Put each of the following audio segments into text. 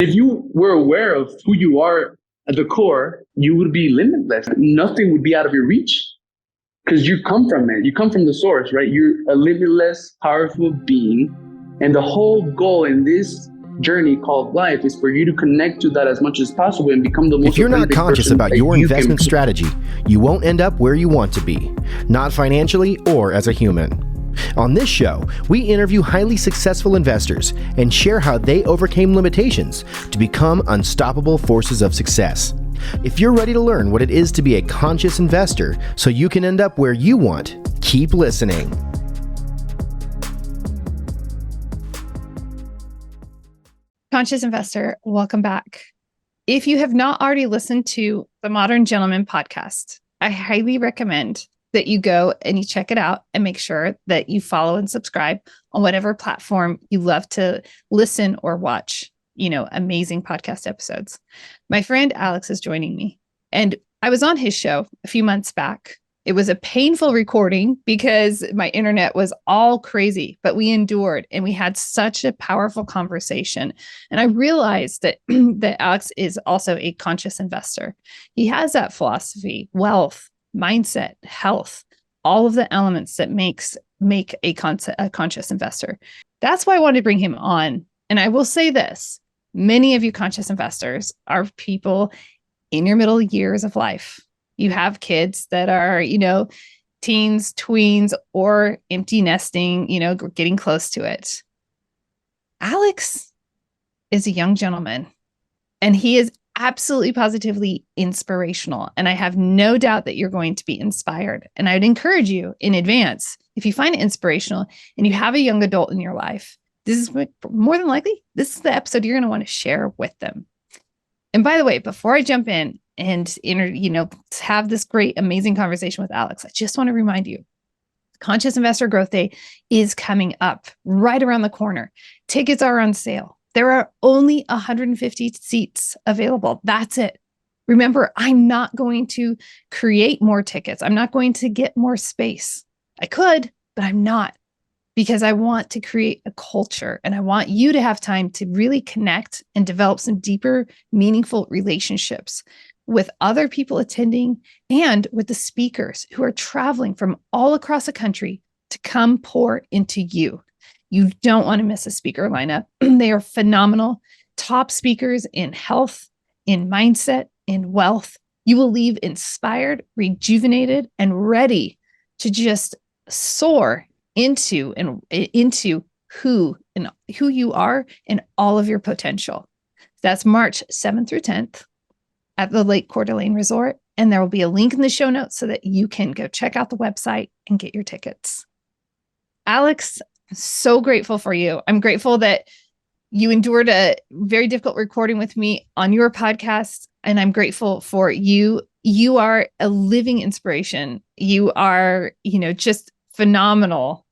if you were aware of who you are at the core, you would be limitless. Nothing would be out of your reach because you come from it. You come from the source, right? You're a limitless, powerful being. And the whole goal in this journey called life is for you to connect to that as much as possible and become the most. If you're not conscious about your investment strategy, you won't end up where you want to be, not financially or as a human. On this show, we interview highly successful investors and share how they overcame limitations to become unstoppable forces of success. If you're ready to learn what it is to be a conscious investor so you can end up where you want, keep listening. Conscious investor, welcome back. If you have not already listened to the Modern Gentleman podcast, I highly recommend that you go and you check it out and make sure that you follow and subscribe on whatever platform you love to listen or watch, amazing podcast episodes. My friend Alex is joining me, and I was on his show a few months back. It was a painful recording because my internet was all crazy, but we endured and we had such a powerful conversation. And I realized that, that Alex is also a conscious investor. He has that philosophy, wealth, mindset, health, all of the elements that make a conscious investor. That's why I wanted to bring him on. And I will say this, many of you conscious investors are people in your middle years of life. You have kids that are, teens, tweens, or empty nesting, getting close to it. Alex is a young gentleman, and he is absolutely positively inspirational. And I have no doubt that you're going to be inspired. And I'd encourage you in advance, if you find it inspirational and you have a young adult in your life, this is more than likely, this is the episode you're going to want to share with them. And by the way, before I jump in and have this great, amazing conversation with Alex, I just want to remind you, Conscious Investor Growth Day is coming up right around the corner. Tickets are on sale. There are only 150 seats available. That's it. Remember, I'm not going to create more tickets. I'm not going to get more space. I could, but I'm not, because I want to create a culture and I want you to have time to really connect and develop some deeper, meaningful relationships with other people attending and with the speakers who are traveling from all across the country to come pour into you. You don't want to miss a speaker lineup. They are phenomenal, top speakers in health, in mindset, in wealth. You will leave inspired, rejuvenated, and ready to just soar into who you are and all of your potential. That's March 7th through 10th at the Lake Coeur d'Alene Resort. And there will be a link in the show notes so that you can go check out the website and get your tickets. Alex, so grateful for you. I'm grateful that you endured a very difficult recording with me on your podcast. And I'm grateful for you. You are a living inspiration. You are, just phenomenal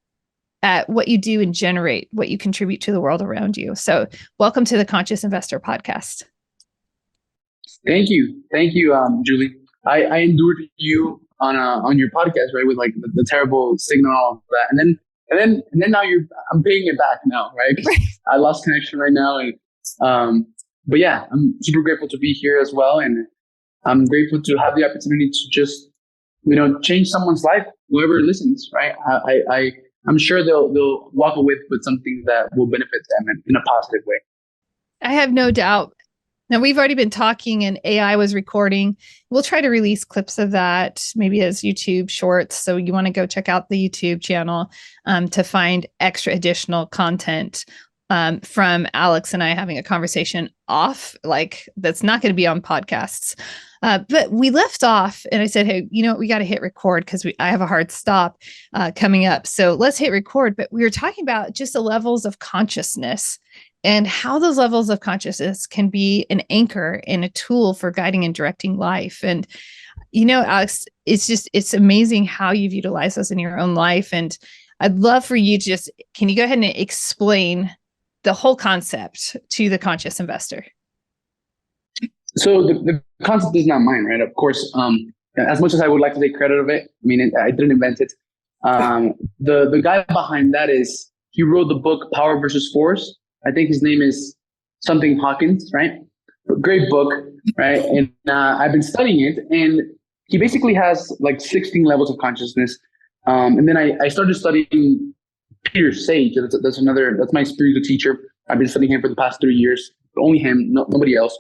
at what you do and generate, what you contribute to the world around you. So welcome to the Conscious Investor podcast. Thank you. Julie. I endured you on your podcast, right? With like the terrible signal and all of that. And then now I'm paying it back now, right? I lost connection right now. And, but yeah, I'm super grateful to be here as well. And I'm grateful to have the opportunity to just, change someone's life, whoever listens, right? I'm sure they'll walk away with something that will benefit them in a positive way. I have no doubt. Now, we've already been talking and AI was recording. We'll try to release clips of that, maybe as YouTube shorts. So you want to go check out the YouTube channel to find extra additional content from Alex and I having a conversation off, like that's not going to be on podcasts. But we left off and I said, hey, we got to hit record because I have a hard stop coming up. So let's hit record. But we were talking about just the levels of consciousness and how those levels of consciousness can be an anchor and a tool for guiding and directing life. And, Alex, it's amazing how you've utilized those in your own life. And I'd love for you to can you go ahead and explain the whole concept to the conscious investor? So the concept is not mine, right? Of course, as much as I would like to take credit of it, I didn't invent it. The guy behind that he wrote the book Power versus Force. I think his name is something Hawkins, right? Great book, right? And I've been studying it, and he basically has like 16 levels of consciousness. And then I started studying Peter Sage. That's my spiritual teacher. I've been studying him for the past 3 years. Only him, nobody else.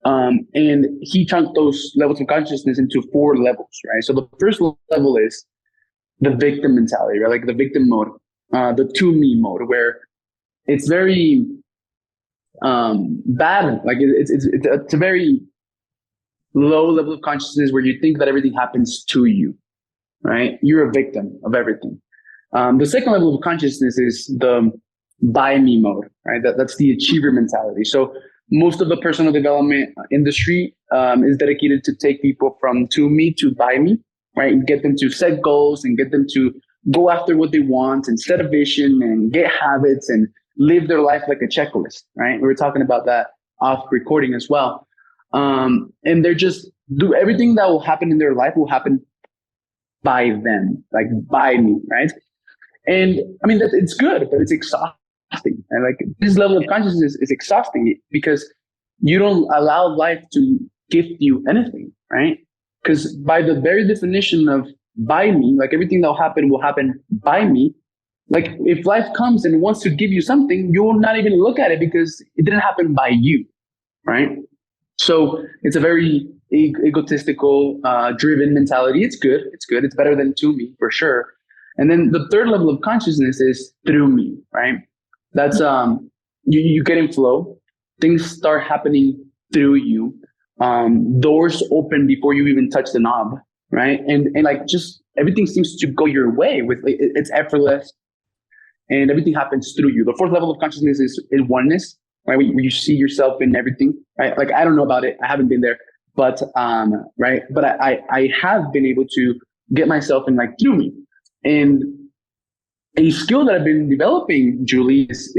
And he chunked those levels of consciousness into 4 levels, right? So the first level is the victim mentality, right? Like the victim mode, the to me mode, where it's very bad. Like it's a very low level of consciousness where you think that everything happens to you, right? You're a victim of everything. The second level of consciousness is the by me mode, right? That's the achiever mentality. So most of the personal development industry is dedicated to take people from to me to by me, right? And get them to set goals and get them to go after what they want and set a vision and get habits and live their life like a checklist, right? We were talking about that off recording as well. And they're just do everything that will happen in their life will happen by them, like by me, right? And I mean, it's good, but it's exhausting. And like this level of consciousness is exhausting because you don't allow life to gift you anything, right? Because by the very definition of by me, like everything that will happen by me. Like if life comes and wants to give you something, you will not even look at it because it didn't happen by you, right? So it's a very egotistical, driven mentality. It's good. It's good. It's better than to me for sure. And then the third level of consciousness is through me, right? That's you get in flow. Things start happening through you. Doors open before you even touch the knob, right? And like just everything seems to go your way with it's effortless. And everything happens through you. The fourth level of consciousness is oneness, right? Where you see yourself in everything, right? Like I don't know about it. I haven't been there, but right. But I have been able to get myself in like through me. And a skill that I've been developing, Julie, is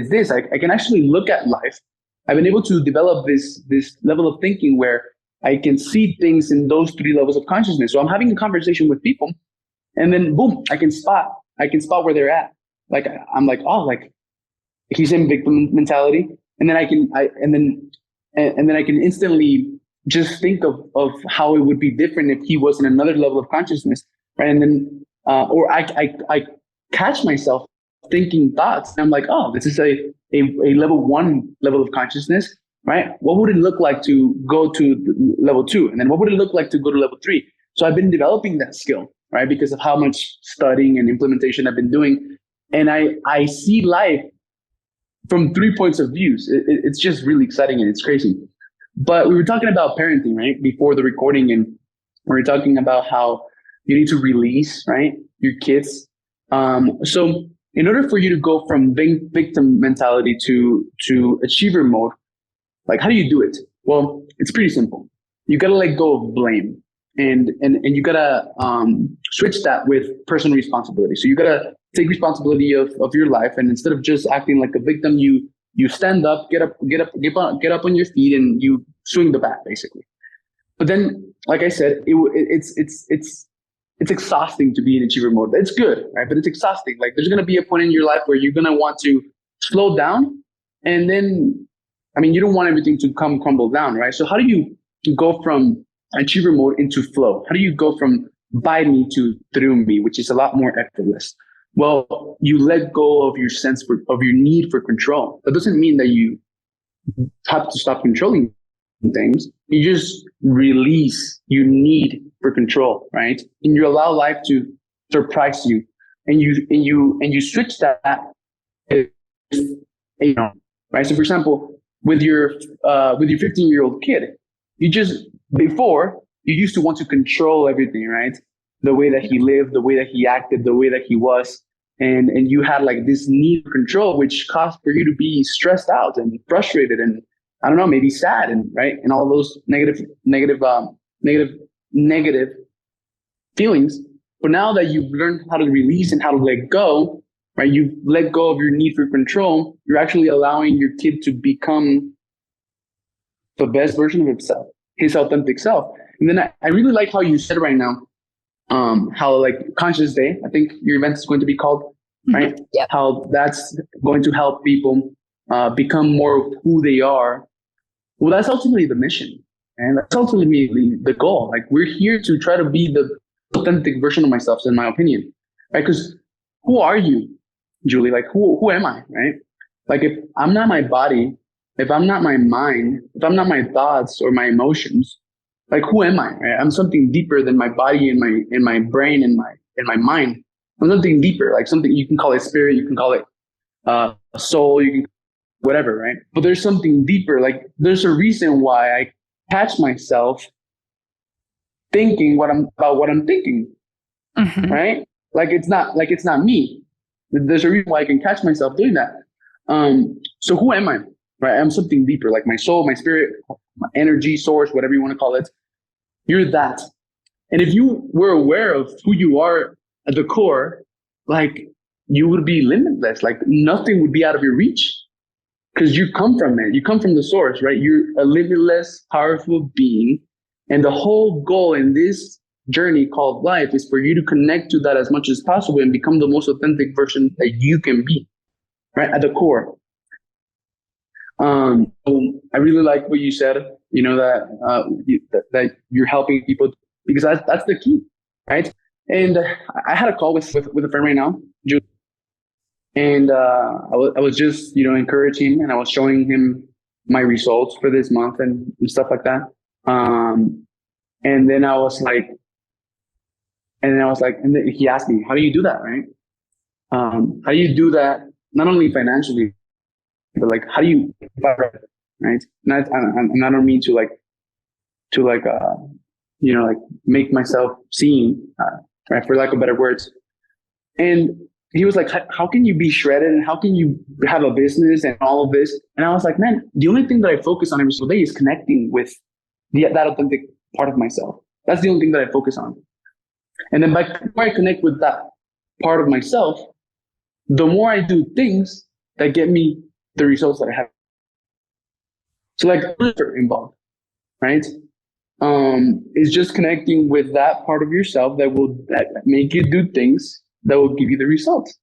this. I can actually look at life. I've been able to develop this level of thinking where I can see things in those 3 levels of consciousness. So I'm having a conversation with people, and then boom, I can spot where they're at. Like I'm like, oh, like he's in victim mentality, and then I can instantly just think of how it would be different if he was in another level of consciousness, right? And then or I catch myself thinking thoughts, and I'm like, oh, this is a level 1 level of consciousness, right? What would it look like to go to level 2, and then what would it look like to go to level 3? So I've been developing that skill, right, because of how much studying and implementation I've been doing. And I see life from 3 points of views. It's just really exciting and it's crazy. But we were talking about parenting, right, before the recording, and we were talking about how you need to release, right, your kids. So in order for you to go from victim mentality to achiever mode, like how do you do it? Well, it's pretty simple. You got to let go of blame, and you got to switch that with personal responsibility. So you got to take responsibility of your life, and instead of just acting like a victim, you stand up, get up on your feet, and you swing the bat, basically. But then, like I said, it's exhausting to be in achiever mode. It's good, right? But it's exhausting. Like there's gonna be a point in your life where you're gonna want to slow down, and then, I mean, you don't want everything to crumble down, right? So how do you go from achiever mode into flow? How do you go from by me to through me, which is a lot more effortless? Well, you let go of your of your need for control. That doesn't mean that you have to stop controlling things. You just release your need for control, right? And you allow life to surprise you, and you switch that, right? So, for example, with your 15-year-old kid, before you used to want to control everything, right? The way that he lived, the way that he acted, the way that he was. And you had like this need for control, which caused for you to be stressed out and frustrated and, I don't know, maybe sad, and right, and all those negative feelings. But now that you've learned how to release and how to let go, right? You've let go of your need for control. You're actually allowing your kid to become the best version of himself, his authentic self. And then I really like how you said right now, how like Conscious Day, I think your event is going to be called, right? Yep. How that's going to help people become more of who they are, well, that's ultimately the mission. And that's ultimately the goal. Like, we're here to try to be the authentic version of myself, in my opinion, right? Because who are you, Julie? Like, who am I, right? Like, if I'm not my body, if I'm not my mind, if I'm not my thoughts or my emotions, like, who am I? Right? I'm something deeper than my body and my brain and my mind. I'm something deeper, like something you can call it spirit, you can call it soul, you can whatever, right? But there's something deeper. Like, there's a reason why I catch myself thinking what I'm thinking, right? Like, it's not me. There's a reason why I can catch myself doing that. So who am I? Right? I'm something deeper, like my soul, my spirit, my energy source, whatever you want to call it. You're that. And if you were aware of who you are at the core, like, you would be limitless. Like, nothing would be out of your reach because you come from it. You come from the source, right? You're a limitless, powerful being. And the whole goal in this journey called life is for you to connect to that as much as possible and become the most authentic version that you can be, right? At the core. So I really like what you said, that you're helping people, because that's the key, right? And I had a call with a friend right now, Julie, and I was just, encouraging him, and I was showing him my results for this month and stuff like that. And then I was like, and then he asked me, how do you do that, right? How do you do that? Not only financially, but like, how do you, right? And I don't mean to make myself seen, right, for lack of better words. And he was like, how can you be shredded and how can you have a business and all of this? And I was like, man, the only thing that I focus on every single day is connecting with that authentic part of myself. That's the only thing that I focus on. And then by I connect with that part of myself, the more I do things that get me the results that I have. So, like, involved, right? Is just connecting with that part of yourself that make you do things that will give you the results.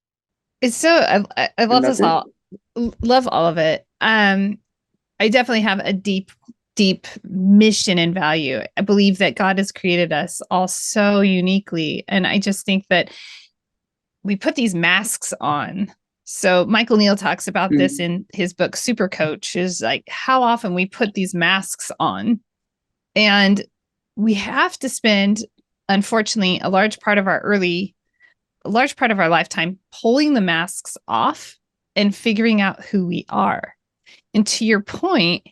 It's so I love this all. Love all of it. I definitely have a deep mission and value. I believe that God has created us all so uniquely, and I just think that we put these masks on. So Michael Neal talks about this in his book Super Coach, is like how often we put these masks on, and we have to spend, unfortunately, a large part of our lifetime pulling the masks off and figuring out who we are. And to your point,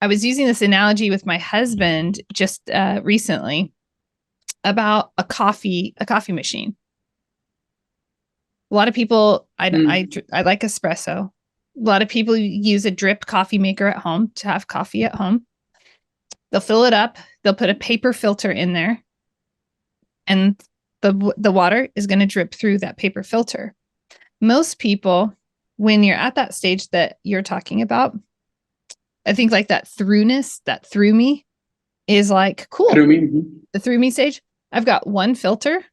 I was using this analogy with my husband just recently about a coffee machine. A lot of people, I like espresso. A lot of people use a drip coffee maker at home to have coffee at home. They'll fill it up. They'll put a paper filter in there, and the water is going to drip through that paper filter. Most people, when you're at that stage that you're talking about, I think like that throughness, that through me is like, cool. The through me stage, I've got one filter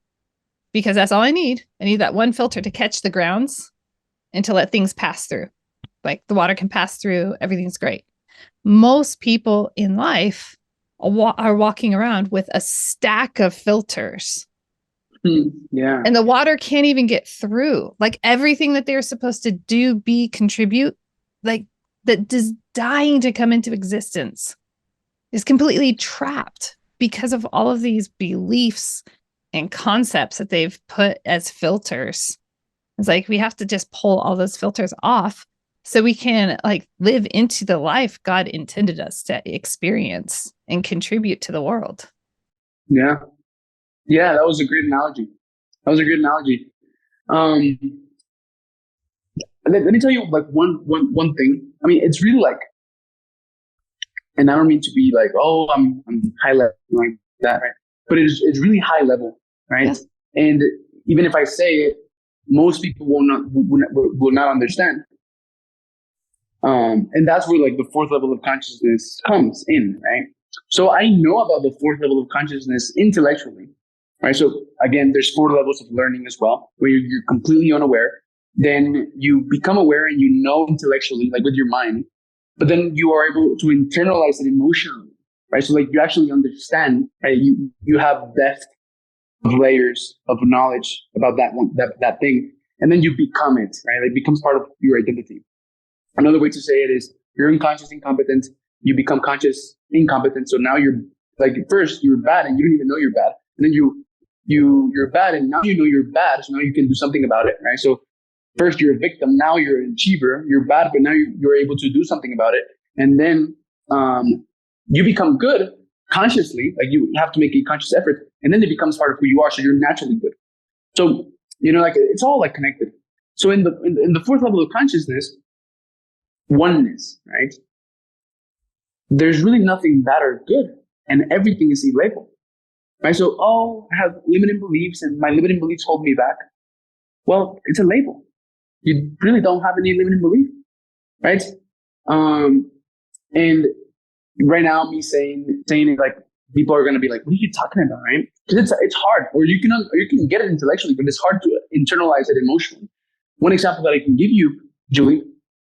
because that's all I need. I need that one filter to catch the grounds and to let things pass through. Like the water can pass through. Everything's great. Most people in life are walking around with a stack of filters. Yeah. And the water can't even get through. Like everything that they're supposed to do, contribute, like that is dying to come into existence is completely trapped because of all of these beliefs and concepts that they've put as filters. It's like we have to just pull all those filters off so we can like live into the life God intended us to experience and contribute to the world. Yeah. Yeah, that was a great analogy. Let me tell you like one thing. I mean, it's really like, and I don't mean to be like, oh, I'm high level like that, right? But it's really high level, right? Yes. And even if I say it, most people will not understand. And that's where like the fourth level of consciousness comes in, right? So I know about the fourth level of consciousness intellectually, right? So again, there's 4 levels of learning as well, where you're completely unaware. then you become aware and you know intellectually, like with your mind, but then you are able to internalize it emotionally, right? So like you actually understand, right? You have depth of layers of knowledge about that thing, and then you become it, right? Like it becomes part of your identity. Another way to say it is you're unconscious incompetent, you become conscious incompetent. So now you're like, first you're bad and you don't even know you're bad, and then you're bad and now you know you're bad, so now you can do something about it, right? So first you're a victim, now you're an achiever, you're bad, but now you're able to do something about it, and then you become good consciously, like you have to make a conscious effort, and then it becomes part of who you are, so you're naturally good. So like it's all like connected. So in the fourth level of consciousness, oneness, right? There's really nothing bad or good, and everything is a label, right? So, I have limiting beliefs, and my limiting beliefs hold me back. Well, it's a label. You really don't have any limiting belief, right? And right now, me saying it, like, people are gonna be like, "What are you talking about?" Right? Because it's hard, or you can get it intellectually, but it's hard to internalize it emotionally. One example that I can give you, Julie,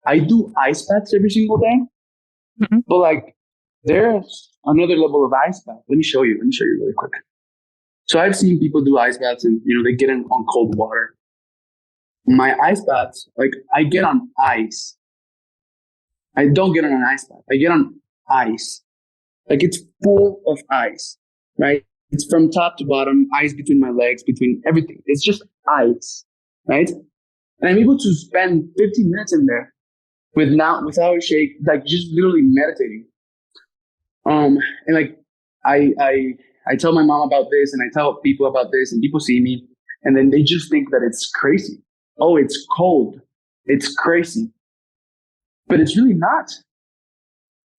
I do ice baths every single day, but like there's another level of ice bath. Let me show you really quick. So I've seen people do ice baths, and they get in on cold water. My ice baths, like I get on ice. I don't get on an ice bath. I get on ice. Like it's full of ice, right? It's from top to bottom, ice between my legs, between everything. It's just ice, right? And I'm able to spend 15 minutes in there without a shake, like just literally meditating. And like I tell my mom about this, and I tell people about this, and people see me, and then they just think that it's crazy. Oh, it's cold. It's crazy. But it's really not,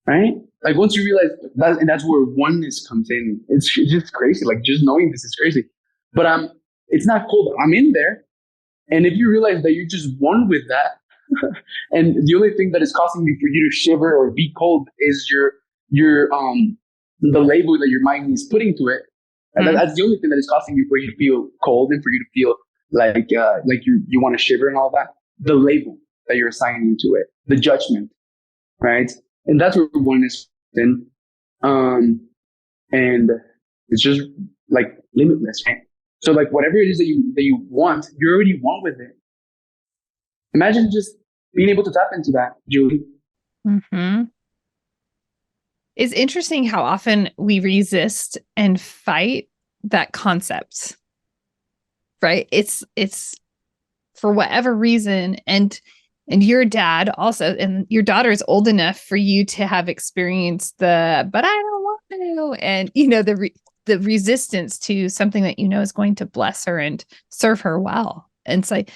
right? Like once you realize that, and that's where oneness comes in. It's just crazy. Like just knowing this is crazy. But it's not cold. I'm in there. And if you realize that you're just one with that, and the only thing that is causing you for you to shiver or be cold is your the label that your mind is putting to it. And that's the only thing that is causing you for you to feel cold and for you to feel like you want to shiver and all that. The label that you're assigning to it, the judgment, right? And that's where oneness in. And it's just like limitless, right? So like whatever it is that you want, you're already one with it. Imagine just being able to tap into that, Julie. It's interesting how often we resist and fight that concept, right? It's for whatever reason, and your dad also, and your daughter is old enough for you to have experienced but I don't want to, and the resistance to something that is going to bless her and serve her well. And it's like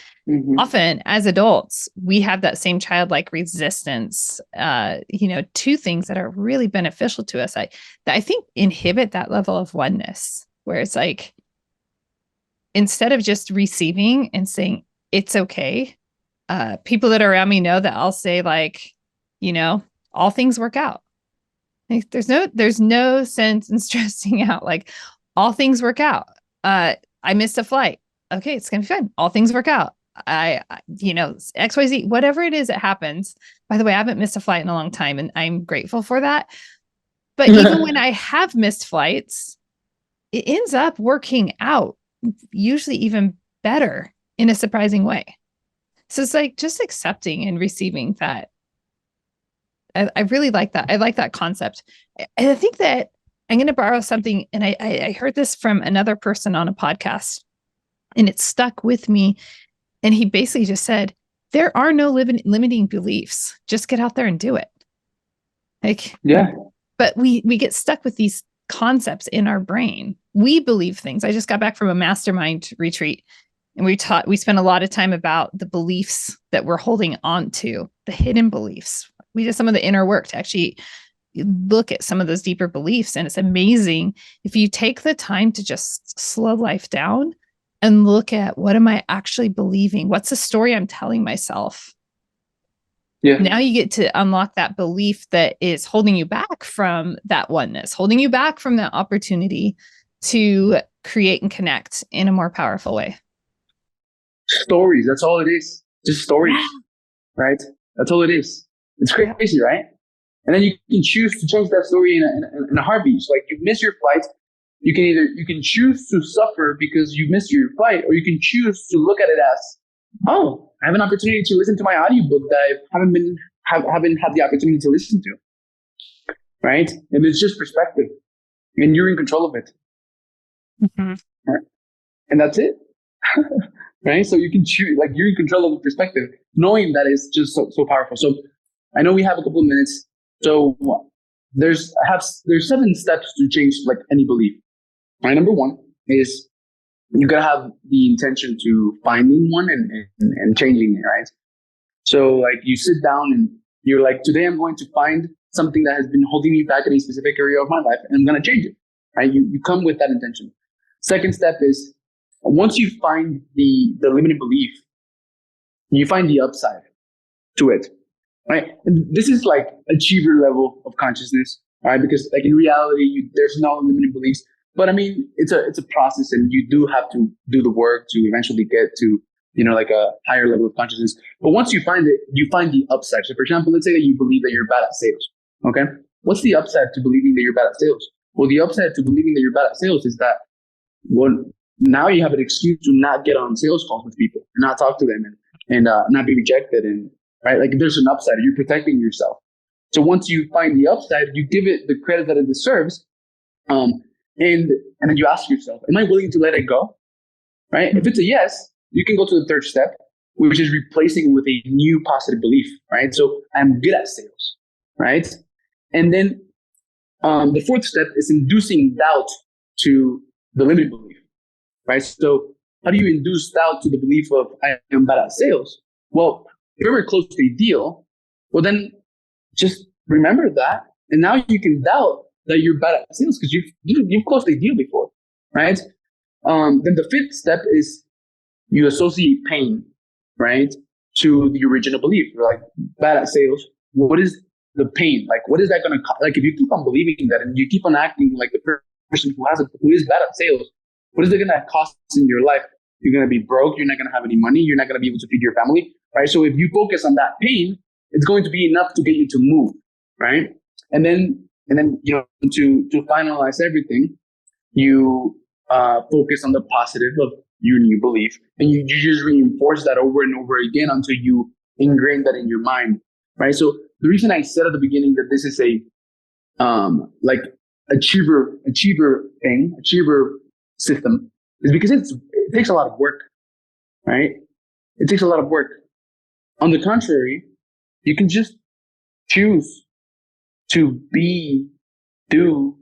often as adults, we have that same childlike resistance, to things that are really beneficial to us. That I think inhibit that level of oneness, where it's like, instead of just receiving and saying, it's okay. People that are around me know that I'll say like, all things work out. Like, there's no sense in stressing out. Like, all things work out. I missed a flight. Okay, it's going to be fine. All things work out. XYZ, whatever it is that happens. By the way, I haven't missed a flight in a long time, and I'm grateful for that. But even when I have missed flights, it ends up working out, usually even better in a surprising way. So it's like just accepting and receiving that. I really like that. I like that concept. And I think that I'm going to borrow something. And I heard this from another person on a podcast, and it stuck with me. And he basically just said, there are no limiting beliefs. Just get out there and do it. Like, yeah. But we get stuck with these concepts in our brain. We believe things. I just got back from a mastermind retreat, and we spent a lot of time about the beliefs that we're holding on to, the hidden beliefs. We did some of the inner work to actually look at some of those deeper beliefs. And it's amazing if you take the time to just slow life down and look at, what am I actually believing? What's the story I'm telling myself? Yeah. Now you get to unlock that belief that is holding you back from that oneness, holding you back from that opportunity to create and connect in a more powerful way. Stories. That's all it is. just stories, right? That's all it is. It's crazy, right? And then you can choose to change that story in a heartbeat. So like you miss your flight, you can choose to suffer because you missed your flight, or you can choose to look at it as, oh, I have an opportunity to listen to my audiobook that I haven't had the opportunity to listen to, right? And it's just perspective, and you're in control of it, right? And that's it, right? So you can choose, like you're in control of the perspective, knowing that is just so powerful. So I know we have a couple of minutes, so there's 7 steps to change like any belief. Right, number 1 is you gotta have the intention to finding one and changing it, right? So like you sit down and you're like, today I'm going to find something that has been holding me back in a specific area of my life, and I'm gonna change it, right? You come with that intention. Second step is once you find the limiting belief, you find the upside to it, right? And this is like achiever level of consciousness, right? Because like in reality, there's no limiting beliefs. But I mean, it's a process, and you do have to do the work to eventually get to, like a higher level of consciousness. But once you find it, you find the upside. So for example, let's say that you believe that you're bad at sales. Okay. What's the upside to believing that you're bad at sales? Well, the upside to believing that you're bad at sales is that, well, now you have an excuse to not get on sales calls with people and not talk to them and not be rejected. And right, like there's an upside. You're protecting yourself. So once you find the upside, you give it the credit that it deserves. And then you ask yourself, am I willing to let it go? Right? If it's a yes, you can go to the third step, which is replacing it with a new positive belief, right? So I'm good at sales, right? And then the fourth step is inducing doubt to the limited belief, right? So how do you induce doubt to the belief of I am bad at sales? Well, if you're ever close to a deal, well then just remember that, and now you can doubt that you're bad at sales because you've closed a deal before, right? Then the fifth step is you associate pain, right, to the original belief. You're like bad at sales. What is the pain? Like, what is that going to like? If you keep on believing that and you keep on acting like the person who is bad at sales, what is it going to cost in your life? You're going to be broke. You're not going to have any money. You're not going to be able to feed your family, right? So if you focus on that pain, it's going to be enough to get you to move, right? And then to finalize everything, you focus on the positive of your new belief, and you just reinforce that over and over again until you ingrain that in your mind, right? So the reason I said at the beginning that this is a like achiever system is because it takes a lot of work, right? It takes a lot of work. On the contrary, you can just choose to be, do,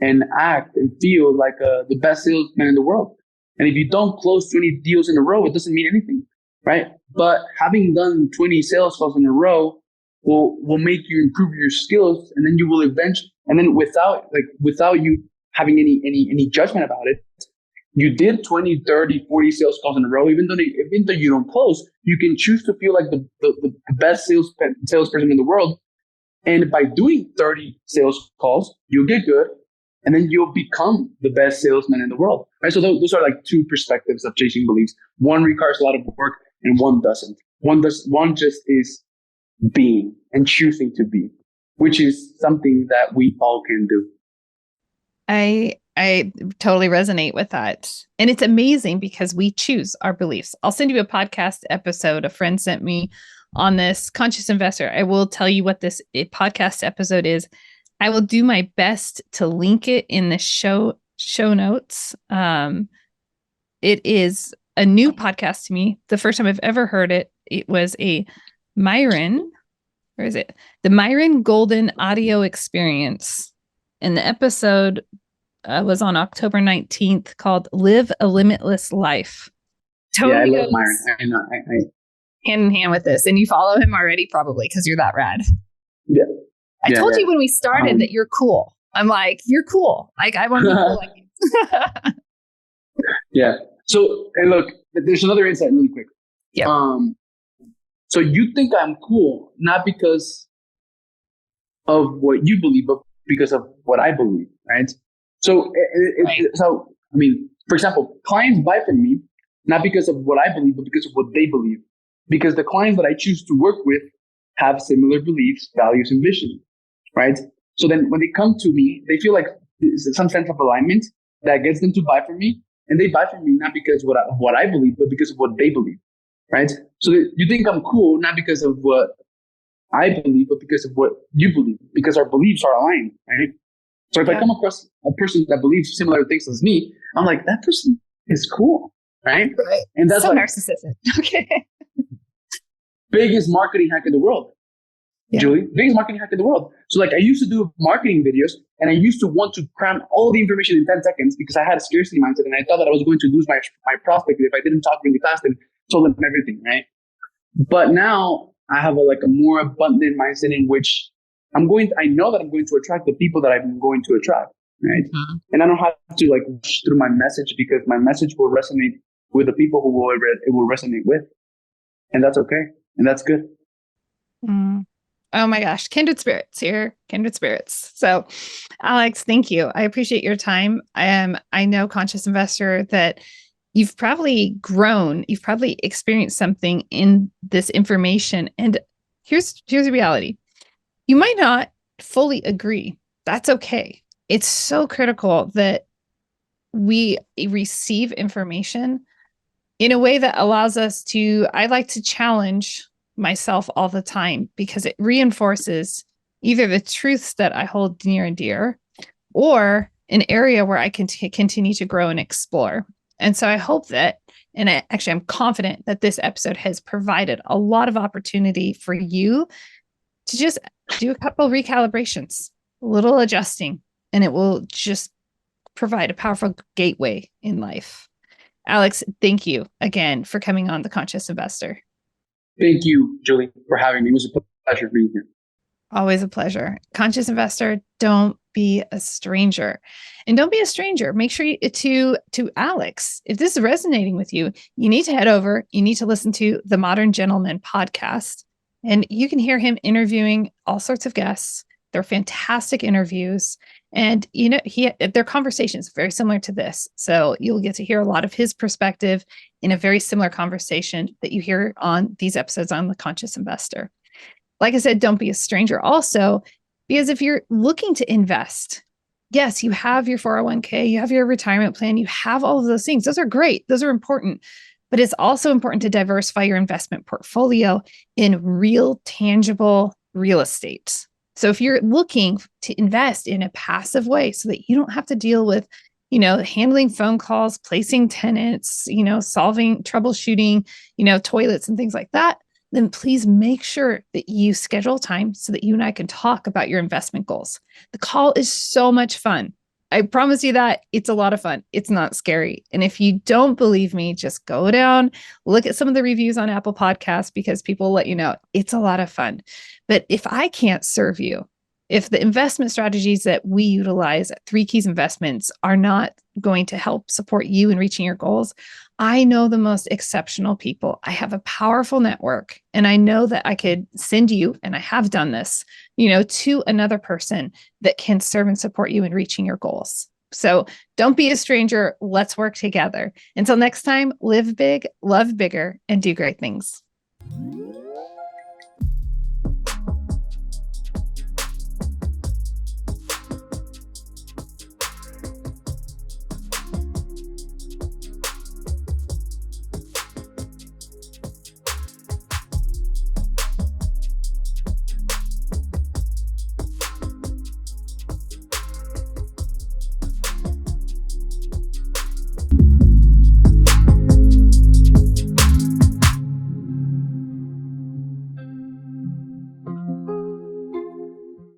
and act and feel like the best salesman in the world. And if you don't close 20 deals in a row, it doesn't mean anything, right? But having done 20 sales calls in a row will make you improve your skills, and then you will eventually, and then without you having any judgment about it, you did 20, 30, 40 sales calls in a row. Even though you don't close, you can choose to feel like the best salesperson in the world. And by doing 30 sales calls, you'll get good, and then you'll become the best salesman in the world, right? So those are like 2 perspectives of chasing beliefs. One requires a lot of work, and one doesn't. One just is being and choosing to be, which is something that we all can do. I totally resonate with that. And it's amazing because we choose our beliefs. I'll send you a podcast episode a friend sent me on this Conscious Investor. I will tell you what this podcast episode is. I will do my best to link it in the show notes. It is a new podcast to me. The first time I've ever heard it, it was a Myron, where is it? The Myron Golden audio experience. And the episode was on October 19th called Live a Limitless Life. Totally, yeah, I love Myron. I know. Hand in hand with this. And you follow him already probably because you're that rad. Yeah. I told you when we started that you're cool. I'm like, you're cool. Like, I want to be cool like you. Yeah. So, and look, there's another insight really quick. Yeah. So you think I'm cool, not because of what you believe, but because of what I believe, right? So, so I mean, for example, clients buy from me not because of what I believe, but because of what they believe. because the clients that I choose to work with have similar beliefs, values, and vision, right? So then when they come to me, they feel like there's some sense of alignment that gets them to buy from me. And they buy from me not because of what I believe, but because of what they believe, right? So you think I'm cool, not because of what I believe, but because of what you believe, because our beliefs are aligned, right? So if I come across a person that believes similar things as me, I'm like, that person is cool, right? Right. And that's so like narcissistic. Okay. biggest marketing hack in the world. Yeah. Julie, biggest marketing hack in the world. So like I used to do marketing videos and I used to want to cram all the information in 10 seconds because I had a scarcity mindset and I thought that I was going to lose my prospect if I didn't talk really fast and told them everything, right? But now I have a more abundant mindset in which I know that I'm going to attract the people that I'm going to attract, right? Mm-hmm. And I don't have to like rush through my message because my message will resonate with the people it will resonate with. And that's okay. And that's good. Mm. Oh my gosh. Kindred spirits here. Kindred spirits. So Alex, thank you. I appreciate your time. I know, Conscious Investor, that you've probably grown. You've probably experienced something in this information. And here's the reality. You might not fully agree. That's okay. It's so critical that we receive information in a way that allows us to, I like to challenge myself all the time because it reinforces either the truths that I hold near and dear or an area where I can continue to grow and explore. And so I hope that, and I'm confident that this episode has provided a lot of opportunity for you to just do a couple recalibrations, a little adjusting, and it will just provide a powerful gateway in life. Alex, thank you again for coming on The Conscious Investor. Thank you, Julie, for having me. It was a pleasure being here. Always a pleasure. Conscious Investor, don't be a stranger. And don't be a stranger. Make sure to Alex, if this is resonating with you, you need to head over. You need to listen to the Modern Gentleman podcast. And you can hear him interviewing all sorts of guests. They're fantastic interviews. And, their conversations very similar to this. So you'll get to hear a lot of his perspective in a very similar conversation that you hear on these episodes on The Conscious Investor. Like I said, don't be a stranger also, because if you're looking to invest, yes, you have your 401k, you have your retirement plan, you have all of those things. Those are great. Those are important. But it's also important to diversify your investment portfolio in real, tangible real estate. So if you're looking to invest in a passive way so that you don't have to deal with, handling phone calls, placing tenants, troubleshooting, toilets and things like that, then please make sure that you schedule time so that you and I can talk about your investment goals. The call is so much fun. I promise you that it's a lot of fun. It's not scary. And if you don't believe me, just go down, look at some of the reviews on Apple Podcasts because people let you know it's a lot of fun. But if I can't serve you, if the investment strategies that we utilize at Three Keys Investments are not going to help support you in reaching your goals, I know the most exceptional people. I have a powerful network, and I know that I could send you, and I have done this, to another person that can serve and support you in reaching your goals. So don't be a stranger. Let's work together. Until next time, live big, love bigger, and do great things.